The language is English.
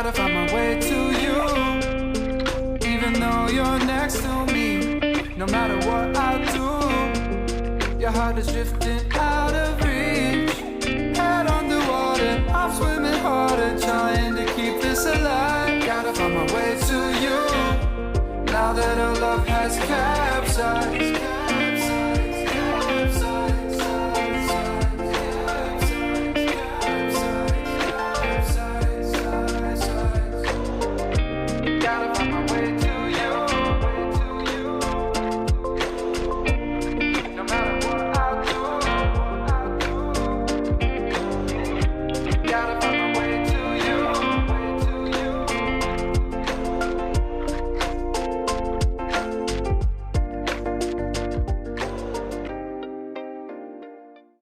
Gotta find my way to you, even though you're next to me. No matter what I do, your heart is drifting out of reach. Head underwater, I'm swimming harder, trying to keep this alive. Gotta find my way to you, now that our love has capsized.